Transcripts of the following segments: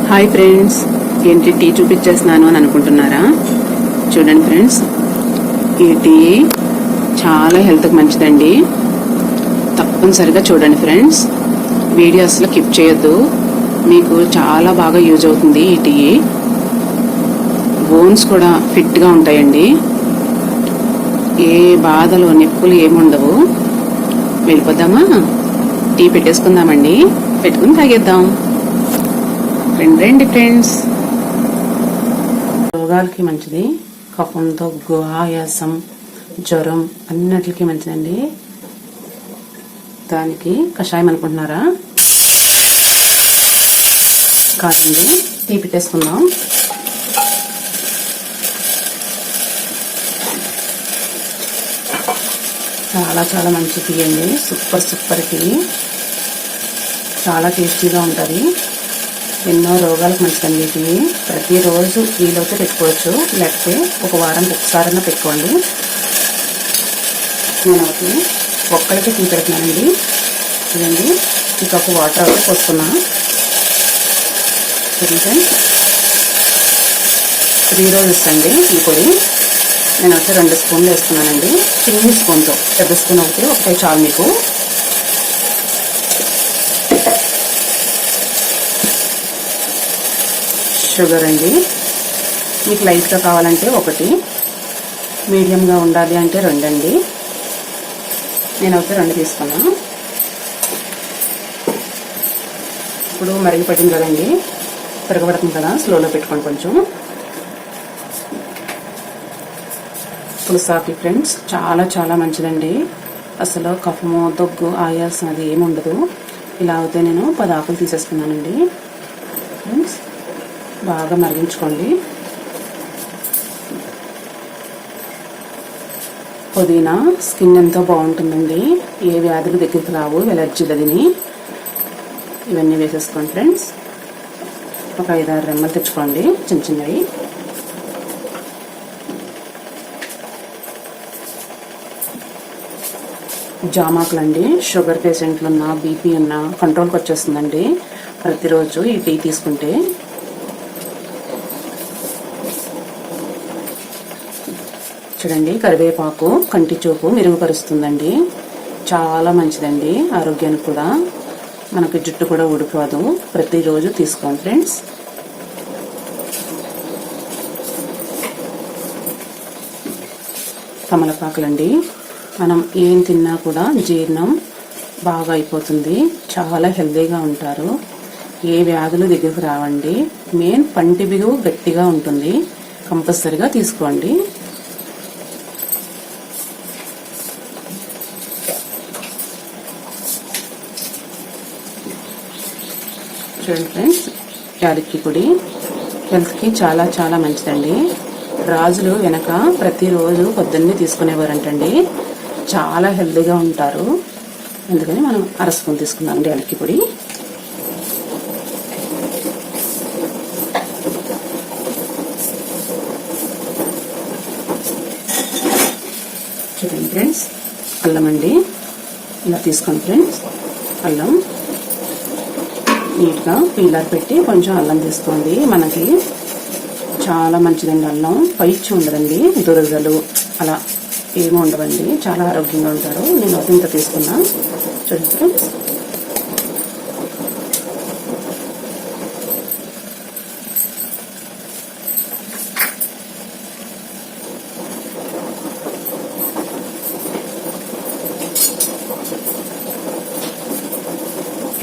Hi friends, ఏంటి tea చూపించేస్తున్నాను అని అనుకుంటున్నారా? చూడండి ఫ్రెండ్స్, ఈ టీ చాలా హెల్త్కి మంచిదండి. తప్పనిసరిగా చూడండి ఫ్రెండ్స్, వీడియో అసలు స్కిప్ చేయొద్దు. మీకు చాలా బాగా యూజ్ అవుతుంది ఈ టీ. బోన్స్ కూడా ఫిట్గా ఉంటాయండి. ఏ బాధలు నొప్పులు ఏముండవు. వెళ్ళిపోదామా? టీ పెట్టేసుకుందామండి. పెట్టుకుని తాగేద్దాం. రండి ఫ్రెండ్స్. రోగాలకి మంచిది. కఫం, దగ్గు, ఆయాసం, జ్వరం అన్నిటికీ మంచిదండి. దానికి కషాయం అనుకుంటున్నారా? కాదండి, టీ పెట్టేసుకుందాం. చాలా చాలా మంచి టీ అండి. Super tea. చాలా టేస్టీగా ఉంటుంది. ఎన్నో రోగాలకు మంచిదండి టీ. ప్రతిరోజు వీలైతే పెట్టుకోవచ్చు, లేకపోతే ఒక వారానికి ఒకసారైనా పెట్టుకోండి. నేను ఒకటి ఒక్కరికి టీ పెడుతున్నానండి. చూడండి, ఈ కప్పు వాటర్ అయితే పోసుకున్నా. చూడండి, 3 రోజెస్ అండి ఈ పొడి. నేను అయితే 2 స్పూన్లు వేసుకున్నానండి, చిన్న స్పూన్తో. పెద్ద స్పూన్ ఒకటే చాలు మీకు. షుగర్ అండి, మీకు లైట్గా కావాలంటే 1, మీడియంగా ఉండాలి అంటే 2 అండి. నేనైతే 2 తీసుకున్నాను. ఇప్పుడు మరిగి పట్టింది కదండి, తిరగబడుతుంది కదా, స్లోలో పెట్టుకోండి కొంచెం. తులసాకి ఫ్రెండ్స్ చాలా చాలా మంచిదండి. అసలు కఫము, దగ్గు, ఆయాసం అది ఏముండదు. ఇలా అయితే నేను 10 ఆకులు తీసేసుకున్నానండి. ఫ్రెండ్స్ బాగా మరిగించుకోండి. పుదీనా స్కిన్ ఎంతో బాగుంటుందండి. ఏ వ్యాధులు దగ్గరికి రావు, ఎలర్జీలదిని. ఇవన్నీ వేసేసుకోండి ఫ్రెండ్స్. ఒక 5-6 రెమ్మలు తెచ్చుకోండి, చిన్నవి. జామాకులండి, షుగర్ పేషెంట్లు ఉన్నా, బీపీ ఉన్నా కంట్రోల్కి వచ్చేస్తుందండి ప్రతిరోజు ఈ టీ తీసుకుంటే. చూడండి, కరివేపాకు కంటి చూపు మెరుగుపరుస్తుందండి. చాలా మంచిదండి ఆరోగ్యానికి కూడా. మనకి జుట్టు కూడా ఊడిపోదు. ప్రతిరోజు తీసుకోండి ఫ్రెండ్స్. తమలపాకులండి, మనం ఏం తిన్నా కూడా జీర్ణం బాగా అయిపోతుంది. చాలా హెల్తీగా ఉంటారు. ఏ వ్యాధులు దగ్గరకు రావండి. మెయిన్ పంటి బిగువు గట్టిగా ఉంటుంది. కంపల్సరిగా తీసుకోండి. చూడండి ఫ్రెండ్స్, యాలక్కి పొడి హెల్త్కి చాలా చాలా మంచిదండి. రాజులు వెనక ప్రతిరోజు పొద్దున్నే తీసుకునేవారంటండి. చాలా హెల్తీగా ఉంటారు. అందుకని మనం 1/2 స్పూన్ తీసుకున్నామండి యాలక్కి పొడి. చూడండి ఫ్రెండ్స్, అల్లం అండి. ఇలా తీసుకోండి ఫ్రెండ్స్. అల్లం నీట్గా పీలర్ పెట్టి కొంచెం అల్లం తీసుకోండి. మనకి చాలా మంచిదండి అల్లం. పైచి ఉండదండి, దురదలు అలా ఏమీ ఉండవండి. చాలా ఆరోగ్యంగా ఉంటారు. నేను ఇంత తీసుకున్నా. చూడండి ఫ్రెండ్స్,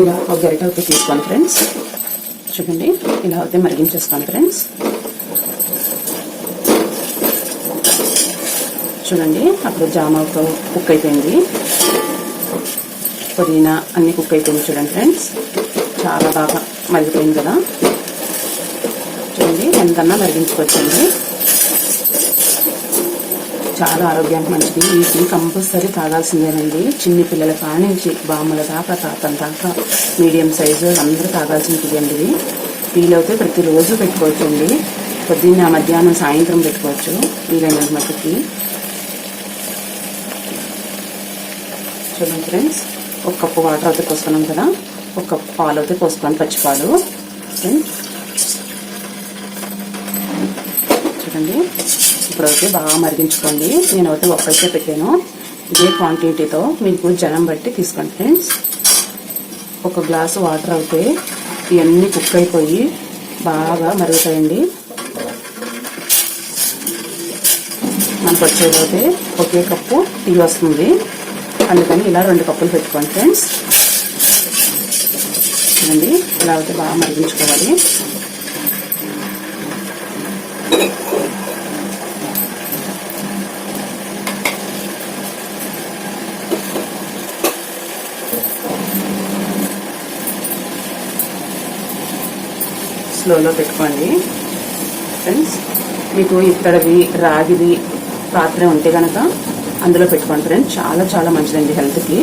ఇలా ఒక గరిట అయితే తీసుకోండి ఫ్రెండ్స్. చూడండి, ఇలా అయితే మరిగించేసుకోండి ఫ్రెండ్స్. చూడండి, అప్పుడు జామాకు కుక్ అయిపోయింది, పుదీనా అన్ని కుక్ అయిపోయింది. చూడండి ఫ్రెండ్స్, చాలా బాగా మరిగిపోయింది కదా. చూడండి, ఎంతన్నా మరిగించుకోవచ్చండి. చాలా ఆరోగ్యానికి మంచిది. ఈ టీ కంపల్సరీ తాగాల్సిందేనండి. చిన్ని పిల్లల కానించి బామ్మల దాకా, తాతల దాకా, మీడియం సైజు అందరూ తాగాల్సిన టీ అండి ఇది. వీలైతే ప్రతిరోజు పెట్టుకోవచ్చండి. పొద్దున్న, మధ్యాహ్నం, సాయంత్రం పెట్టుకోవచ్చు వీలైనంత మట్టుకి. చూడండి ఫ్రెండ్స్, 1 కప్పు వాటర్ అయితే పోసుకున్నాం కదా, 1 కప్పు పాలు అయితే పోసుకోండి, పచ్చిపాలు. చూడండి ఇప్పుడైతే బాగా మరిగించుకోండి. నేనైతే ఒక్కైతే పెట్టాను. ఇదే క్వాంటిటీతో మీకు జనం బట్టి తీసుకోండి ఫ్రెండ్స్. ఒక గ్లాసు వాటర్ అయితే ఇవన్నీ కుక్ అయిపోయి బాగా మరుగుతాయండి. మనకు వచ్చేదైతే ఒకే కప్పు టీ వస్తుంది, అందుకని ఇలా 2 కప్పులు పెట్టుకోండి ఫ్రెండ్స్. చూడండి ఇలా అయితే బాగా మరిగించుకోవాలి. స్లోలో పెట్టుకోండి ఫ్రెండ్స్. మీకు ఇత్తడిది రాగిది పాత్ర ఉంటే కనుక అందులో పెట్టుకోండి ఫ్రెండ్స్. చాలా చాలా మంచిదండి హెల్త్కి.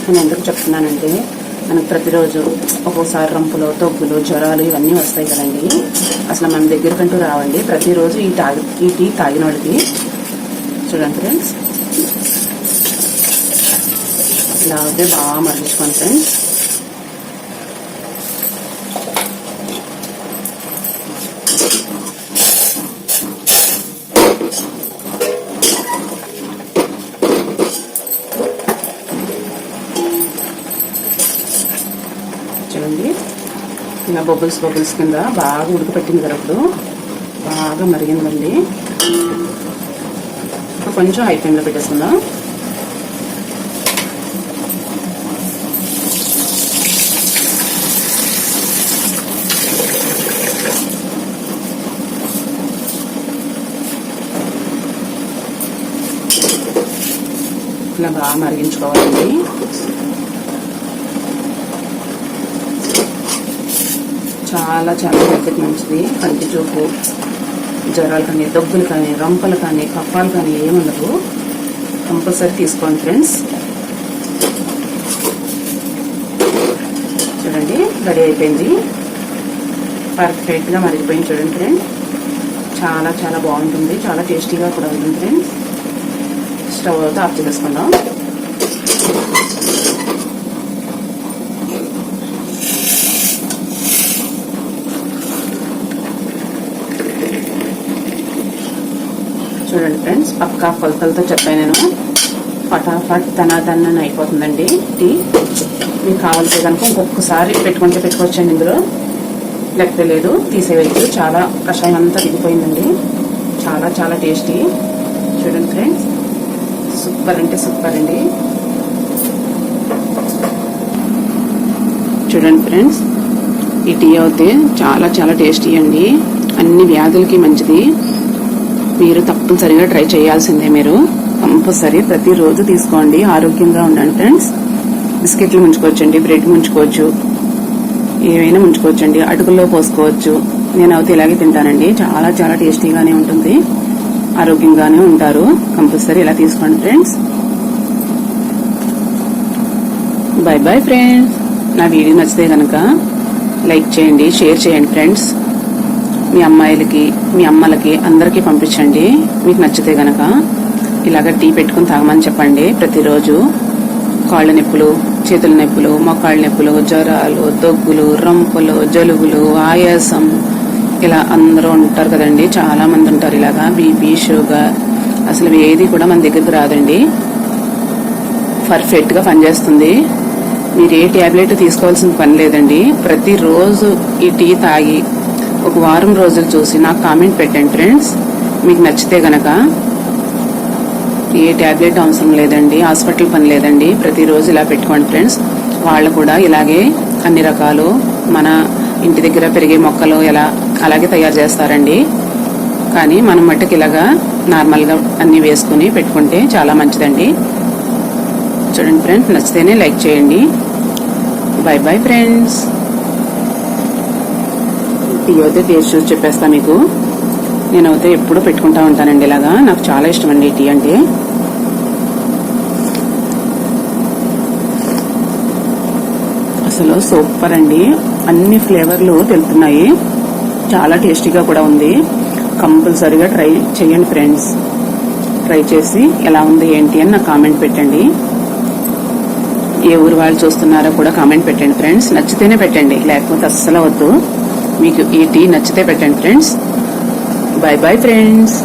నేను ఎందుకు చెప్తున్నానంటే మనకు ప్రతిరోజు ఒక్కోసారి రంపులు, తగ్గులు, జ్వరాలు ఇవన్నీ వస్తాయి కదండి. అసలు మన దగ్గరకంటూ రావండి. ప్రతిరోజు ఈ టీ తాగిన వాడికి చూడండి ఫ్రెండ్స్ ఇలా అయితే బాగా మరిగించుకోండి ఫ్రెండ్స్. చూడండి ఇలా బబుల్స్ కింద బాగా ఉడకపెట్టింది కదా, ఇప్పుడు బాగా మరిగిందండి. కొంచెం హై ఫ్లేమ్లో పెట్టేసుకుందాం. ఇలా బాగా మరిగించుకోవాలండి. చాలా చాలా హెల్త్కి మంచిది. కంటి చూపు, జ్వరాలు కానీ, దగ్గులు కానీ, రంపలు కానీ, కఫాలు కానీ ఏముండదు. కంపల్సరీ తీసుకోండి ఫ్రెండ్స్. చూడండి రెడీ అయిపోయింది. పర్ఫెక్ట్గా మరిగిపోయింది చూడండి ఫ్రెండ్స్. చాలా చాలా బాగుంటుంది, చాలా టేస్టీగా కూడా ఉంటుంది ఫ్రెండ్స్. స్టవ్ అయితే ఆఫ్ చేసేసుకుందాం. చూడండి ఫ్రెండ్స్, పక్కా కొలతలతో చెప్పాను నేను. ఫటాఫట్ తన అయిపోతుందండి టీ. మీకు కావాల్సి కనుక ఇంకొకసారి పెట్టుకోవచ్చండి. ఇందులో లెక్క లేదు, తీసేయచ్చు. చాలా కషాయం అంతా దిగిపోయిందండి. చాలా చాలా టేస్టీ. చూడండి ఫ్రెండ్స్, సూపర్ అంటే సూపర్ అండి. చూడండి ఫ్రెండ్స్, ఈ టీ అయితే చాలా చాలా టేస్టీ అండి. అన్ని వ్యాధులకి మంచిది. మీరు తప్పనిసరిగా ట్రై చేయాల్సిందే. మీరు కంపల్సరీ ప్రతిరోజు తీసుకోండి. ఆరోగ్యంగా ఉండండి ఫ్రెండ్స్. బిస్కెట్లు ముంచుకోవచ్చండి, బ్రెడ్ ముంచుకోవచ్చు, ఏవైనా ముంచుకోవచ్చండి. అటుకుల్లో పోసుకోవచ్చు. నేనైతే ఇలాగే తింటానండి. చాలా చాలా టేస్టీగానే ఉంటుంది, ఆరోగ్యంగానే ఉంటారు. కంపల్సరీ ఇలా తీసుకోండి ఫ్రెండ్స్. Bye bye friends. నా వీడియో నచ్చితే కనుక లైక్ చేయండి, షేర్ చేయండి ఫ్రెండ్స్. మీ అమ్మాయిలకి, మీ అమ్మలకి అందరికీ పంపించండి. మీకు నచ్చితే గనక ఇలాగ టీ పెట్టుకుని తాగమని చెప్పండి ప్రతిరోజు. కాళ్ళ నొప్పులు, చేతుల నొప్పులు, మొక్కాళ్ళ నొప్పులు, జ్వరాలు, దగ్గులు, రంపులు, జలుబులు, ఆయాసం ఇలా అందరూ ఉంటారు కదండి. చాలా మంది ఉంటారు ఇలాగా. బీపీ, షుగర్, అసలు ఏది కూడా మన దగ్గరకు రాదండి. పర్ఫెక్ట్ గా పనిచేస్తుంది. మీరు ఏ టాబ్లెట్ తీసుకోవాల్సిన పని లేదండి. ప్రతిరోజు ఈ టీ తాగి ఒక వారం రోజులు చూసి నాకు కామెంట్ పెట్టండి ఫ్రెండ్స్. మీకు నచ్చితే గనక ఏ టాబ్లెట్ అవసరం లేదండి, హాస్పిటల్ పని లేదండి. ప్రతిరోజు ఇలా పెట్టుకోండి ఫ్రెండ్స్. వాళ్ళు కూడా ఇలాగే అన్ని రకాలు మన ఇంటి దగ్గర పెరిగే మొక్కలు ఎలా అలాగే తయారు చేస్తారండి. కానీ మనం మట్టుకు ఇలాగా నార్మల్గా అన్ని వేసుకుని పెట్టుకుంటే చాలా మంచిదండి. చూడండి ఫ్రెండ్స్, నచ్చితేనే లైక్ చేయండి. Bye bye friends. టీ అయితే టేస్ట్ చూసి చెప్పేస్తా మీకు. నేనైతే ఎప్పుడు పెట్టుకుంటా ఉంటానండి ఇలాగా. నాకు చాలా ఇష్టం అండి టీ అంటే. అసలు సూపర్ అండి. అన్ని ఫ్లేవర్లు తెలుపుతున్నాయి. చాలా టేస్టీగా కూడా ఉంది. కంపల్సరీగా ట్రై చేయండి ఫ్రెండ్స్. ట్రై చేసి ఎలా ఉంది ఏంటి అని నాకు కామెంట్ పెట్టండి. ఏ ఊరు వాళ్ళు చూస్తున్నారో కూడా కామెంట్ పెట్టండి ఫ్రెండ్స్. నచ్చితేనే పెట్టండి, లేకపోతే అస్సలు వద్దు. మీకు ఈ టీ నచ్చితే పెట్టండి ఫ్రెండ్స్. By bye friends.